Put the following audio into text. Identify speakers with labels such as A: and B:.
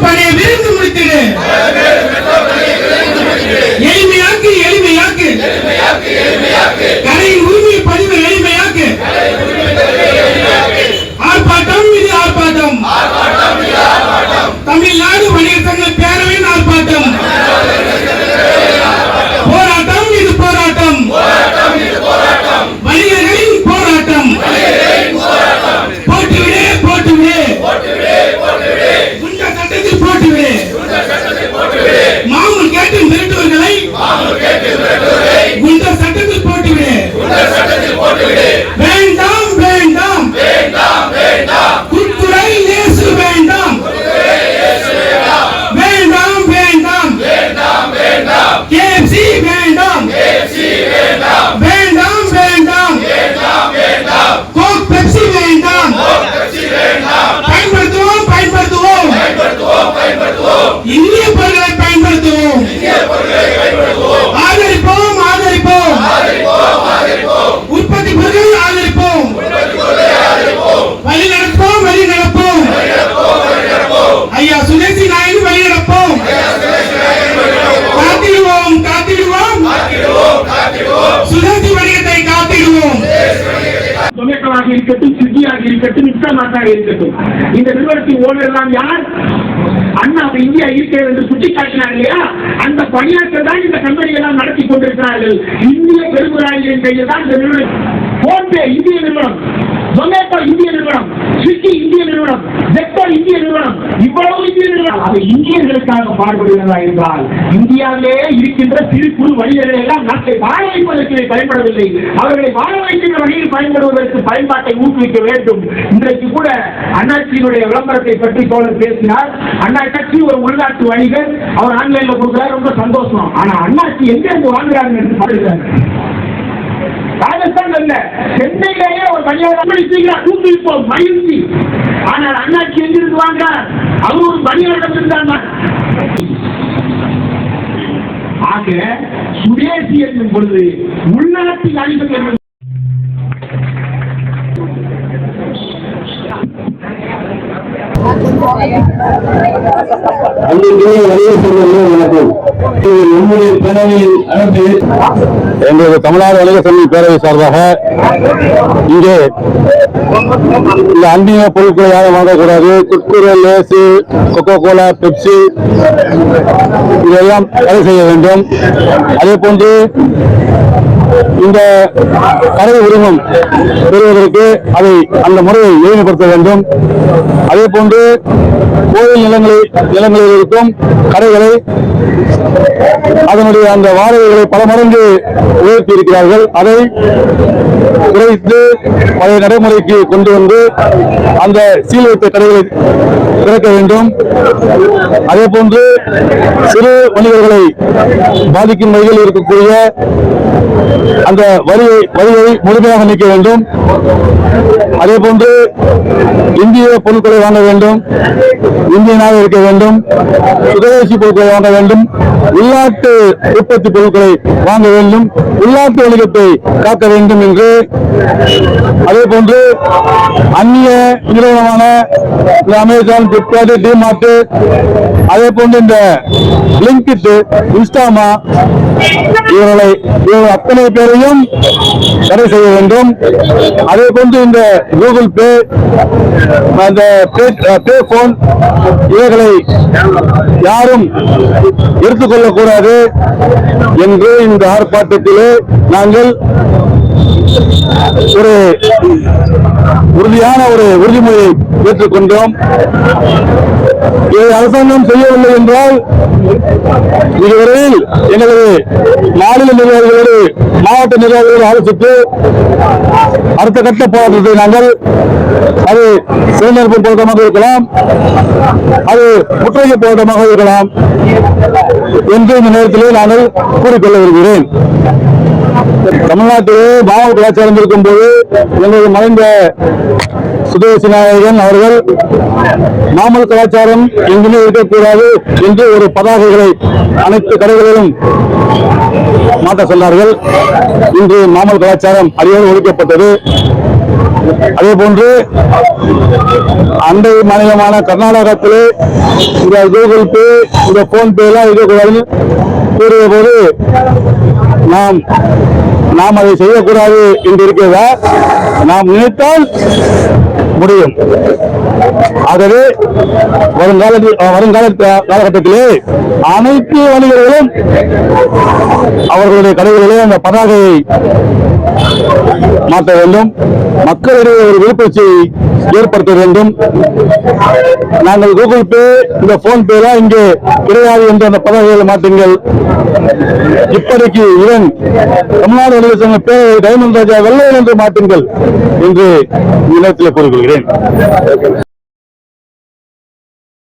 A: பணியை விரைந்து முடித்திடு. எளிமையாக்கு எளிமையாக்கு கடையின் உரிமை பதிவு எளிமையாக்கு. ஆர்ப்பாட்டம் இது ஆர்ப்பாட்டம். தமிழ்நாடு வணிகர் சங்க பேரவையின் ஆர்ப்பாட்டம். போராட்டம் இது போராட்டம். வணிகர்களின் போராட்டம். போட்டுவிடு போட்டுவிடு குண்டர் சட்டத்தில் போட்டுவிடு. மாமூல் கேட்டு மிரட்டுவர்களை குண்டர் சட்டத்தில் போட்டுவிடு. வேண்டாம் வேண்டாம் குட்குடை இயேசு வேண்டாம். வேண்டாம் வேண்டாம் KFC வேண்டாம். வேண்டாம் வேண்டாம் கோக் பெப்சி வேண்டாம். பயன்படுத்துவோம் பயன்படுத்துவோம் இந்திய பொருட்களை பயன்படுத்துவோம். ஆதரிப்போம் ஆதரிப்போம் உற்பத்தி பொருட்களை ஆதரிப்போம். வழி நடப்போம் வழி நடப்போம். ஐயா சுதேசி நாயுடு வழி நடப்போம். காத்திடுவோம் காத்திடுவோம் சுதேசி வணிகத்தை காத்திடுவோம்.
B: ஜொமேட்டோவாக இருக்கட்டும், ஸ்விக்கியாக இருக்கட்டும், இன்ஸ்டாமார்ட்டாக இருக்கட்டும், இந்த நிறுவனத்தின் ஓனர் எல்லாம் யார்? அண்ணா இந்தியா இருக்கிறது என்று சுட்டிக்காட்டினார் இல்லையா? அந்த பணியாற்றல் தான் இந்த கம்பெனி எல்லாம் நடத்தி கொண்டிருக்கிறார்கள். இந்திய பெருமுறாளிகளின் கையில் தான் இந்த நிறுவனம். போன்பே இந்திய நிறுவனம், ஜொமேட்டோ இந்திய நிறுவனம், ஸ்விக்கி இந்திய நிறுவனம், ஜெப்டோ இந்திய நிறுவனம், இவ்வளவு இந்திய நிறுவனம். அது இந்தியர்களுக்காக பாடுபடுகிறதா என்றால் இந்தியாவிலே இருக்கின்ற சிறு குறு வணிகர்கள் எல்லாம் நாட்டை வாழ வைப்பதற்கு பயன்படவில்லை. அவர்களை வாழ வைக்கின்ற வகையில் பயன்படுவதற்கு பயன்பாட்டை ஊக்குவிக்க வேண்டும். இன்றைக்கு கூட அண்ணாச்சியினுடைய விளம்பரத்தை பற்றி தோழர் பேசினார். அண்ணா கட்சி ஒரு உள்நாட்டு வணிகர், அவர் ஆன்லைன்ல கொடுக்கிறார், ரொம்ப சந்தோஷம். ஆனா அண்ணாச்சி எங்க இருந்து வாங்குறாங்க என்று பாருங்க. ராஜஸ்தான் அல்ல, சென்னையிலேயே ஒரு பணியாளர் ஊக்குவிப்போம் மகிழ்ச்சி. ஆனால் அண்ணாச்சி எங்கிருந்து வாங்குறார்? அவர் ஒரு பணியாளரிடம் இருந்தாங்க. ஆக சுதேசி என்னும் பொழுது உள்நாட்டில் அழிவு.
C: எங்களது தமிழ்நாடு வணிக சங்க பேரவை சார்பாக இங்கே இந்த அந்நிய பொருட்களை யாரும் வாங்கக்கூடாது. குர்குரே, லேசு, கொக்கோ கோலா, பெப்சி இதையெல்லாம் தடை செய்ய வேண்டும். அதே போன்று இந்த கடை உரிமம் பெறுவதற்கு அதை அந்த முறையை எளிமைப்படுத்த வேண்டும். அதே போன்று கோயில் நிலங்களில் இருக்கும் கடைகளை அதனுடைய அந்த வாடகைகளை பல மடங்கு உயர்த்தி இருக்கிறார்கள். அதை குறைத்து பழைய நடைமுறைக்கு கொண்டு வந்து அந்த சீல் வைத்த கடைகளை திறக்க வேண்டும். அதே போன்று சிறு வணிகர்களை பாதிக்கும் வகையில் இருக்கக்கூடிய அந்த வரியை முழுமையாக நீக்க வேண்டும். அதே போன்று இந்திய பொருட்களை வாங்க வேண்டும், இந்தியனாக இருக்க வேண்டும், சுதேசி பொருட்களை வாங்க வேண்டும், உள்நாட்டு உற்பத்தி பொருட்களை வாங்க வேண்டும், உள்நாட்டு வணிகத்தை காக்க வேண்டும் என்று. அதே போன்று அந்நிய நிறுவனமான அமேசான், பிளிப்கார்ட், டிமார்ட், அதே போன்று இந்த பிளிங்கிட், இன்ஸ்டாமா இவர்கள் அத்தனை பேரையும் தடை செய்ய வேண்டும். அதே போன்று இந்த கூகுள் பே, அந்த பே போன் இவைகளை யாரும் எடுத்துக்கொள்ளக்கூடாது என்று இந்த ஆர்ப்பாட்டத்திலே நாங்கள் ஒரு உறுதியான ஒரு உறுதிமொழியை ஏற்றுக்கொண்டோம். இதை அரசாங்கம் செய்யவில்லை என்றால் இதுவரையில் எங்களது மாநில நிர்வாகிகளோடு மாவட்ட நிர்வாகிகளோடு ஆலோசித்து அடுத்த கட்ட போராட்டத்தை நாங்கள் அது செயல்நிறுத்த போராட்டமாக இருக்கலாம், அது முற்றுகை போராட்டமாக இருக்கலாம் என்று இந்த நேரத்திலே நாங்கள் கூறிக்கொள்ள விரும்புகிறேன். தமிழ்நாட்டிலே மாவட்ட கலாச்சாரம் இருக்கும் போது எங்களது மறைந்த சுதேசி நாயகன் அவர்கள் மாமல் கலாச்சாரம் எங்குமே இருக்கக்கூடாது என்று ஒரு பதாகைகளை அனைத்து கடைகளிலும் மாற்ற சொன்னார்கள். இன்று மாமல் கலாச்சாரம் அடியோடு ஒழிக்கப்பட்டது. அதே போன்று அண்டை மாநிலமான கர்நாடகத்திலே இந்த கூகுள் பே, இந்த போன்பே எல்லாம் இருக்கக்கூடாதுன்னு கூறிய போது நாம் அதை செய்யக்கூடாது என்று இருக்கிறதா? நாம் நினைத்தால் முடியும். ஆகவே வருங்கால காலகட்டத்திலே அனைத்து வணிகர்களும் அவர்களுடைய கடைகளிலே அந்த பதாகையை மாற்ற வேண்டும். மக்களிடையே ஒரு விழிப்புணர்ச்சியை ஏற்படுத்த வேண்டும். நாங்கள் கூகுள் பே, இந்த போன்பே எல்லாம் இங்கே கிடையாது என்று அந்த பதாகைகளை மாற்றுங்கள். இப்படிக்கு இதன் தமிழ்நாடு வணிகர் சங்க பேரவை டைமண்ட் ராஜா வெள்ளையன் என்று மாற்றுங்கள் என்று இந்த நேரத்தில் கூறிக்கொள்கிறேன்.